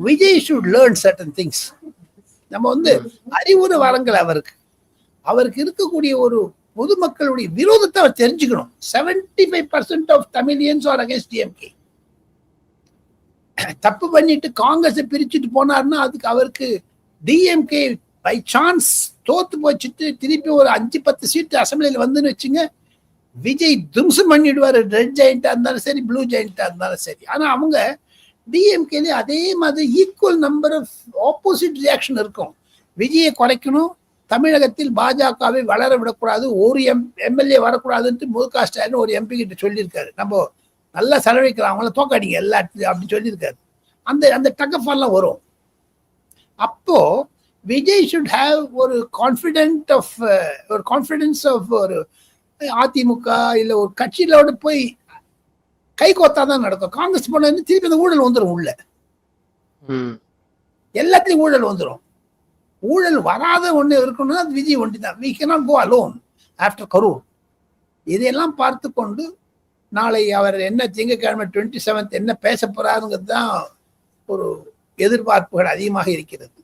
Vijay should learn certain things. நம்ம வந்து அறிவுரை வரங்கள் அவருக்கு இருக்கக்கூடிய ஒரு பொதுமக்களுடைய விரோதத்தை அவர் தெரிஞ்சுக்கணும். 75% of Tamilians are against DMK. தப்பு பண்ணிட்டு காங்கிரஸை பிரிச்சுட்டு போனார்னா அதுக்கு அவருக்கு டிஎம்கே பை சான்ஸ் தோத்து போச்சுட்டு திருப்பி ஒரு 5-10 சீட்டு அசம்பிளியில் வந்துன்னு வச்சுங்க, விஜய் தும்சம் பண்ணிடுவார். ரெட் ஜெயிண்டா இருந்தாலும் சரி, ப்ளூ ஜெயிண்டா இருந்தாலும் சரி. ஆனா அவங்க டிஎம்கேல அதே மாதிரி equal number of opposite reaction இருக்கும். விஜயை குறைக்கணும், தமிழகத்தில் பாஜகவை வளர விடக்கூடாது, ஒரு எம்எல்ஏ வரக்கூடாதுன்ட்டு முக ஸ்டாலின் ஒரு எம்பி கிட்ட சொல்லியிருக்காரு. நம்ம நல்லா செலவழிக்கலாம், அவங்கள தோக்காடிங்க எல்லா அப்படின்னு சொல்லியிருக்காரு. அந்த டக்கஃபால்லாம் வரும். அப்போ விஜய் ஷுட் ஹாவ் ஒரு கான்ஃபிடன்ஸ் ஆஃப் ஒரு அதிமுக இல்ல ஒரு கட்சியிலோட போய் கை கோத்தாதான் நடக்கும். காங்கிரஸ் போன திருப்பி அந்த ஊழல் வந்துடும். உள்ள எல்லாத்தையும் ஊழல் வந்துடும். ஊழல் வராத ஒண்ணு இருக்கணும்னா அது விஜய் ஒண்டி தான். we cannot go alone after Karur. இதையெல்லாம் பார்த்து கொண்டு நாளை அவர் என்ன திங்கட்கிழமை 27th என்ன பேச போறாருங்கிறது தான் ஒரு எதிர்பார்ப்புகள் அதிகமாக இருக்கிறது.